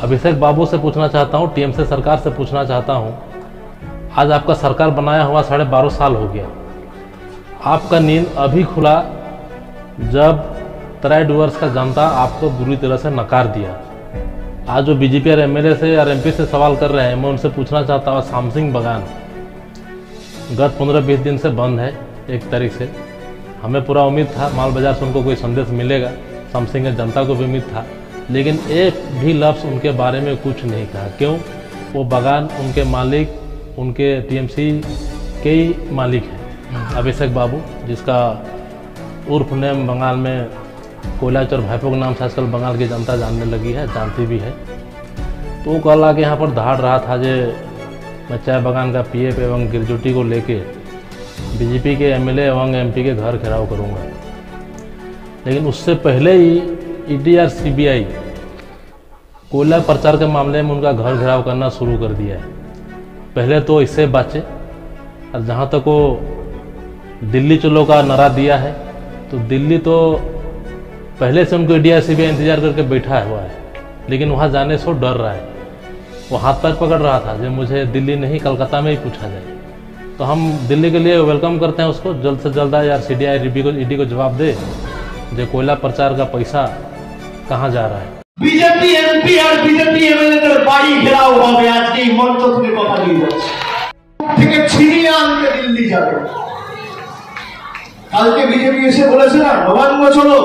अभिषेक बाबू से पूछना चाहता हूँ, टीएमसी सरकार से पूछना चाहता हूँ, आज आपका सरकार बनाया हुआ 12.5 साल हो गया। आपका नींद अभी खुला जब ट्रेड वर्स का जनता आपको बुरी तरह से नकार दिया। आज जो बीजेपी और एमएलए से और एमपी से सवाल कर रहे हैं, मैं उनसे पूछना चाहता हूँ, शामसिंह बगान गत 15-20 दिन से बंद है 1 तारीख से। हमें पूरा उम्मीद था माल बाजार से उनको कोई संदेश मिलेगा, शामसिंह की जनता को भी उम्मीद था, लेकिन एक भी लफ्ज़ उनके बारे में कुछ नहीं कहा। क्यों? वो बगान उनके मालिक, उनके टीएमसी के ही मालिक हैं, अभिषेक बाबू, जिसका उर्फ नेम बंगाल में कोयला चोर भाईपो के नाम से आजकल बंगाल की जनता जानने लगी है, जानती भी है। तो वो कल आके यहाँ पर दहाड़ रहा था जे मैं चाय बगान का पीएफ एवं गिरजुटी को लेके बीजेपी के एमएलए एवं एमपी के घर घेराव करूँगा। लेकिन उससे पहले ही ईडी और सीबीआई कोयला प्रचार के मामले में उनका घर घेराव करना शुरू कर दिया है। पहले तो इससे बचे, और जहाँ तक वो दिल्ली चलो का नारा दिया है, तो दिल्ली तो पहले से उनको ईडी और सीबीआई इंतजार करके बैठा हुआ है, लेकिन वहाँ जाने से डर रहा है। वो हाथ पैर पकड़ रहा था जो मुझे दिल्ली नहीं कलकत्ता में ही पूछा जाए। तो हम दिल्ली के लिए वेलकम करते हैं उसको, जल्द से जल्द यार सीबीआई ईडी को जवाब दे जो कोयला प्रचार का पैसा कहाँ जा रहा है। बीजेपी एमपी और बीजेपी एमएलए बाड़ी घेराव হবে আজকে এই মঞ্চ থেকে কথা দিয়ে যাচ্ছে থেকে ছিনিয়ে আনতে দিল্লি যাবে। কালকে বিজেপি এসে বলেছে না নবান্ন চলো,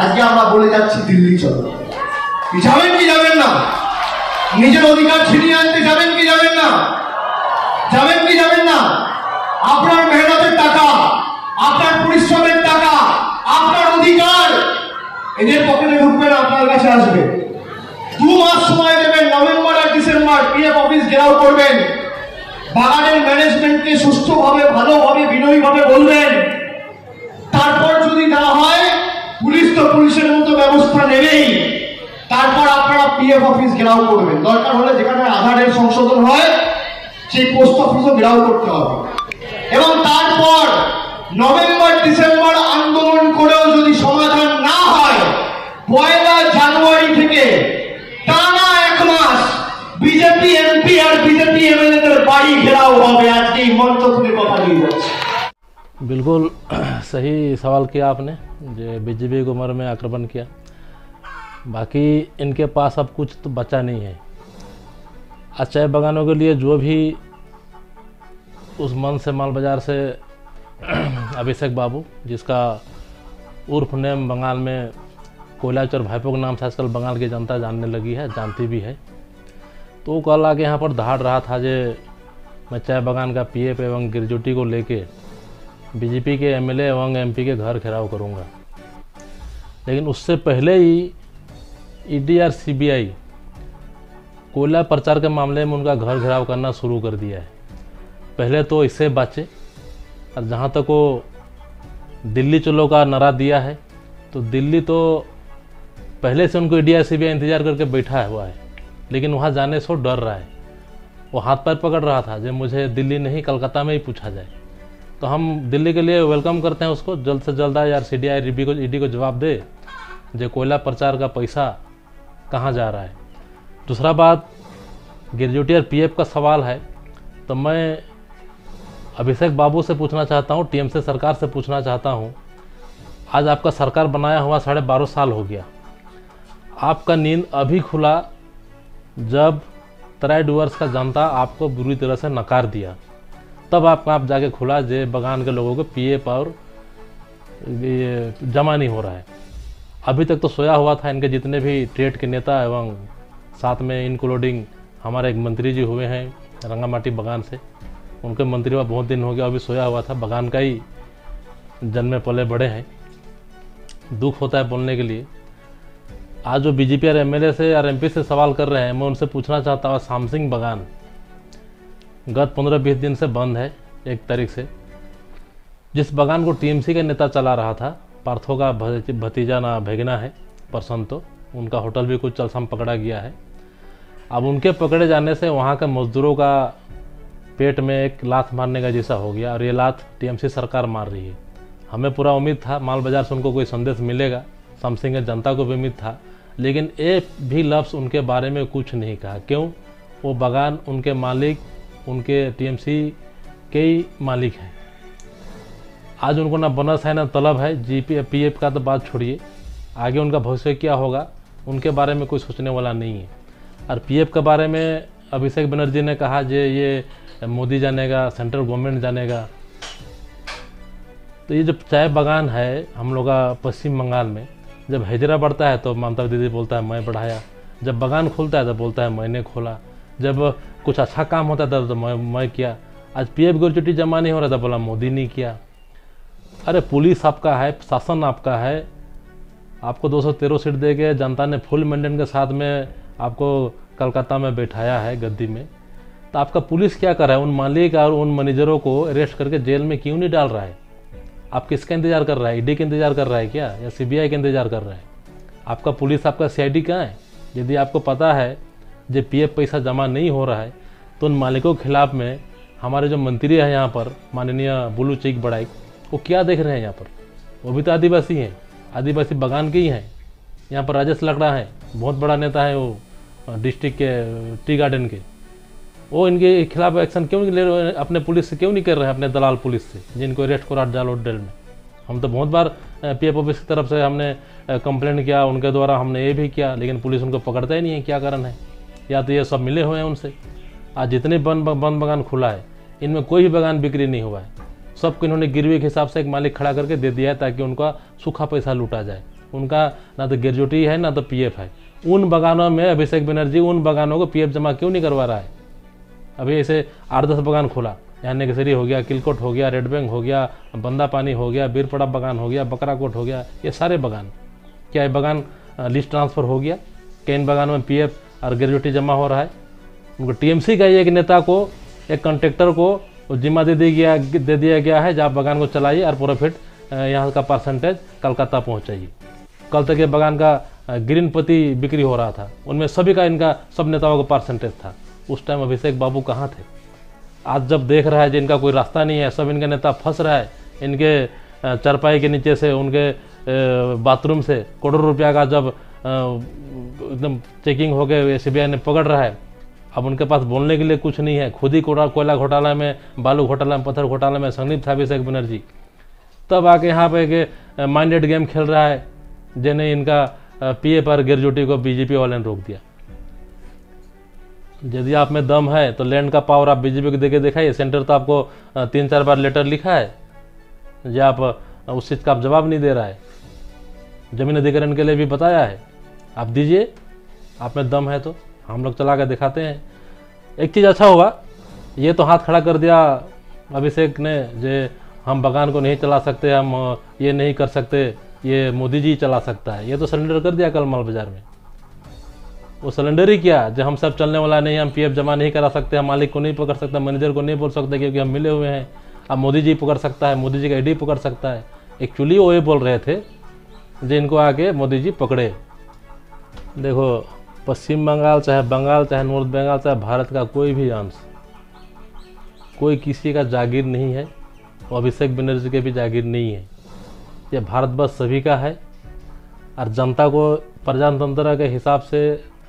আজকে আমরা বলে যাচ্ছি দিল্লি চলো। কি যাবেন কি যাবেন না? নিজের অধিকার ছিনিয়ে আনতে যাবেন কি যাবেন না? যাবেন কি যাবেন না? আপনার মেহনতের টাকা, আপনার পরিশ্রমের টাকা, আপনার অধিকার এদের পকেটে ঢুকবে না, আপনার কাছে আসবে। 2 মাস সময় দেবেন, নভেম্বর আর ডিসেম্বর পিএফ অফিস ঘেরাও করবেন। বাগানের ম্যানেজমেন্টকে সুষ্ঠুভাবে, ভালোভাবে, বিনয়ীভাবে বলবেন। তারপর যদি না হয়, পুলিশ তো পুলিশের মতো ব্যবস্থা নেবেই। তারপর আপনারা পিএফ অফিস ঘেরাও করবেন। দরকার হলে যেখানে আধারের সংশোধন হয় সেই পোস্ট অফিসও ঘেরাও করতে হবে। এবং তারপর নভেম্বর ডিসেম্বর আন্দোলন করেও যদি সমাধান না হয়, 1 জানুয়ারি থেকে টানা 1 মাস बीजेपी एमपी और बीजेपी एमएलए बाड़ी घेराव হবে আজকে এই মঞ্চ থেকে কথা দিয়ে যাচ্ছে। बिल्कुल सही सवाल किया आपने, जो बीजेपी की उम्र में आक्रमण किया। बाकी इनके पास अब कुछ तो बचा नहीं है। आज चाय बगानों के लिए जो भी उस मन से माल बाजार से अभिषेक बाबू, जिसका उर्फ नेम बंगाल में कोयला चोर भाईपो के नाम से आजकल बंगाल की जनता जानने लगी है, जानती भी है। तो वो कल आके यहाँ पर दहाड़ रहा था जे मैं चाय बगान का पीएफ एवं गिरजुटी को लेके बीजेपी के एमएलए एवं एमपी के घर घेराव करूँगा। लेकिन उससे पहले ही ईडी और सीबीआई कोयला प्रचार के मामले में उनका घर घेराव करना शुरू कर दिया है। पहले तो इससे बचे, और जहाँ तक वो दिल्ली चलो का नारा दिया है, तो दिल्ली तो पहले से उनको ईडी और सीबीआई इंतजार करके बैठा हुआ है, लेकिन वहाँ जाने से डर रहा है। वो हाथ पैर पकड़ रहा था जो मुझे दिल्ली नहीं कलकत्ता में ही पूछा जाए। तो हम दिल्ली के लिए वेलकम करते हैं उसको, जल्द से जल्द यार सीबीआई ईडी को जवाब दे जो कोयला प्रचार का पैसा कहाँ जा रहा है। दूसरा बात, गिरजुटी और पीएफ का सवाल है, तो मैं अभिषेक बाबू से पूछना चाहता हूँ, टीएमसी सरकार से पूछना चाहता हूँ, आज आपका सरकार बनाया हुआ 12.5 साल हो गया। आपका नींद अभी खुला जब ट्रेड वर्स का जनता आपको बुरी तरह से नकार दिया, तब आप जाके खुला जे बगान के लोगों को पीएफ और ये जमा नहीं हो रहा है। अभी तक तो सोया हुआ था इनके जितने भी ट्रेड के नेता, एवं साथ में इंक्लूडिंग हमारे एक मंत्री जी हुए हैं रंगामाटी बगान से, उनके मंत्री हुआ बहुत दिन हो गया, अभी सोया हुआ था। बगान का ही जन्मे पले बड़े हैं, दुख होता है बोलने के लिए। आज जो बीजेपी और एमएलए से और एमपी से सवाल कर रहे हैं, मैं उनसे पूछना चाहता हूँ, शामसिंह बगान गत 15-20 दिन से बंद है 1 तारीख से। जिस बगान को टीएमसी का नेता चला रहा था, पार्थो का भतीजा ना भेगना है परसंतो, उनका होटल भी कुछ चलसम पकड़ा गया है। अब उनके पकड़े जाने से वहाँ के मजदूरों का पेट में एक लात मारने का जैसा हो गया, और ये लात टीएमसी सरकार मार रही है। हमें पूरा उम्मीद था माल बाजार से उनको कोई संदेश मिलेगा, शामसिंह की जनता को भी उम्मीद था, लेकिन एक भी लफ्ज़ उनके बारे में कुछ नहीं कहा। क्यों? वो बागान उनके मालिक, उनके टीएमसी के ही मालिक हैं। आज उनको ना बोनस है ना तलब है। पीएफ का तो बात छोड़िए, आगे उनका भविष्य क्या होगा उनके बारे में कोई सोचने वाला नहीं है। और पीएफ के बारे में अभिषेक बनर्जी ने कहा जे ये मोदी जानेगा, सेंट्रल गवर्नमेंट जानेगा। तो ये जो चाय बागान है हम लोग का पश्चिम बंगाल में, जब हिजरा बढ़ता है तो ममता दीदी बोलता है मैं बढ़ाया, जब बागान खुलता है तो बोलता है मैंने खोला, जब कुछ अच्छा काम होता था तो मैं किया। आज पीएफ ग्रेच्युटी जमा नहीं हो रहा था, बोला मोदी नहीं किया। अरे पुलिस आपका है, शासन आपका है, आपको 213 सीट दे के जनता ने फुल मैंडेट के साथ में आपको कलकत्ता में बैठाया है गद्दी में, तो आपका पुलिस क्या कर रहा है? उन मालिक और उन मैनेजरों को अरेस्ट करके जेल में क्यों नहीं डाल रहा है? आप किसका इंतजार कर रहा है? ईडी का इंतजार कर रहा है क्या, या सीबीआई का इंतजार कर रहा है? आपका पुलिस, आपका सीआईडी कहाँ है? यदि आपको पता है जो पीएफ पैसा जमा नहीं हो रहा है तो उन मालिकों के खिलाफ में हमारे जो मंत्री हैं यहाँ पर, माननीय बुलू चीक बड़ाई, वो क्या देख रहे हैं यहाँ पर? वो भी तो आदिवासी हैं, आदिवासी बागान के ही हैं। यहाँ पर राजेश लकड़ा है, बहुत बड़ा नेता है, वो डिस्ट्रिक्ट के टी गार्डन के, वो इनके खिलाफ एक्शन क्यों नहीं ले रहे? अपने पुलिस से क्यों नहीं कर रहे हैं, अपने दलाल पुलिस से, जिनको अरेस्ट करा जालोर जेल में? हम तो बहुत बार पीएफ ऑफिस की तरफ से हमने कंप्लेंट किया, उनके द्वारा हमने ये भी किया, लेकिन पुलिस उनको पकड़ता ही नहीं है। क्या कारण है? या तो ये सब मिले हुए हैं उनसे। आज जितने बंद बागान खुला है इनमें कोई भी बागान बिक्री नहीं हुआ है, सबको इन्होंने गिरवी के हिसाब से एक मालिक खड़ा करके दे दिया है ताकि उनका सूखा पैसा लूटा जाए। उनका ना तो ग्रेच्युटी है ना तो पीएफ है। उन बागानों में अभिषेक बनर्जी उन बागानों को पीएफ जमा क्यों नहीं करवा रहा है? अभी ऐसे 8-10 बागान खुला, यहाँ नेगसरी हो गया, किलकोट हो गया, रेड बैंक हो गया, बंदा पानी हो गया, बीरपड़ा बागान हो गया, बकराकोट हो गया, ये सारे बागान, क्या ये बागान लिस्ट ट्रांसफ़र हो गया? क्या इन बागानों में पीएफ और ग्रेच्युटी जमा हो रहा है? उनको टीएमसी का एक नेता को, एक कॉन्ट्रैक्टर को जिम्मा दे दिया गया है, जहाँ बागान को चलाइए और प्रॉफिट यहाँ का परसेंटेज कलकत्ता पहुँचाइए। कल तक ये बागान का ग्रीन पत्ती बिक्री हो रहा था, उनमें सभी का, इनका सब नेताओं का परसेंटेज था। उस टाइम अभिषेक बाबू कहाँ थे? आज जब देख रहा है कि इनका कोई रास्ता नहीं है, सब इनका नेता फंस रहा है, इनके चरपाई के नीचे से, उनके बाथरूम से करोड़ों रुपया का जब एकदम चेकिंग हो गए, सीबीआई ने पकड़ रहा है, अब उनके पास बोलने के लिए कुछ नहीं है। खुद ही कोयला घोटाला में, बालू घोटाला में, पत्थर घोटाला में संलिप्त था अभिषेक बनर्जी, तब आके यहाँ पे के माइंडेड गेम खेल रहा है, जिन्हें इनका पीएफ और ग्रेच्युटी को बीजेपी वाले ने रोक दिया। यदि आप में दम है तो लैंड का पावर आप बीजेपी को देके दिखाइए। सेंटर तो आपको 3-4 बार लेटर लिखा है, जो आप उस चीज़ का आप जवाब नहीं दे रहा है। जमीन अधिग्रहण के लिए भी बताया है, आप दीजिए, आप में दम है तो हम लोग चला कर दिखाते हैं। एक चीज़ अच्छा हुआ, ये तो हाथ खड़ा कर दिया अभिषेक ने, जे हम बागान को नहीं चला सकते, हम ये नहीं कर सकते, ये मोदी जी चला सकता है। ये तो सरेंडर कर दिया कल माल बाजार में। वो सरेंडर ही किया, जो हम सब चलने वाला नहीं, हम पीएफ जमा नहीं करा सकते, हम मालिक को नहीं पकड़ सकते, मैनेजर को नहीं बोल सकते क्योंकि हम मिले हुए हैं। अब मोदी जी पकड़ सकता है, मोदी जी का ईडी पकड़ सकता है। एक्चुअली वो ये बोल रहे थे जिनको आके मोदी जी पकड़े। देखो, पश्चिम बंगाल चाहे नॉर्थ बंगाल चाहे भारत का कोई भी अंश, कोई किसी का जागीर नहीं है, और अभिषेक बनर्जी के भी जागीर नहीं है। यह भारतवर्ष सभी का है, और जनता को प्रजातंत्र के हिसाब से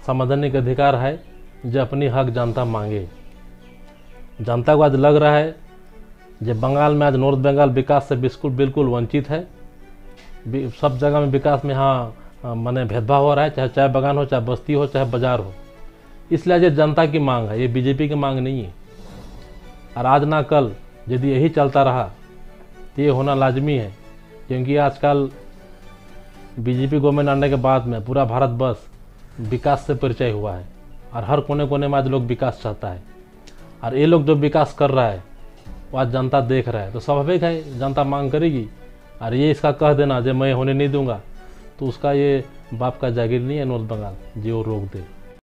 संवैधानिक अधिकार है जो अपनी हक जनता मांगे। जनता को आज लग रहा है जो बंगाल में आज नॉर्थ बंगाल विकास से बिल्कुल वंचित है। सब जगह में विकास में हाँ माने भेदभाव हो रहा है, चाहे बागान हो, चाहे बस्ती हो, चाहे बाजार हो। इसलिए ये जनता की मांग है, ये बीजेपी की मांग नहीं है। और आज ना कल यदि यही चलता रहा तो ये होना लाजमी है, क्योंकि आजकल बीजेपी गवर्नमेंट आने के बाद में पूरा भारतवर्ष विकास से परिचय हुआ है, और हर कोने कोने में आज लोग विकास चाहता है। और ये लोग जो विकास कर रहा है वो आज जनता देख रहा है, तो स्वाभाविक है जनता मांग करेगी। और ये इसका कह देना जो मैं होने नहीं दूंगा, तो उसका ये बाप का जागीर नहीं है नॉर्थ बंगाल जी वो रोक दे।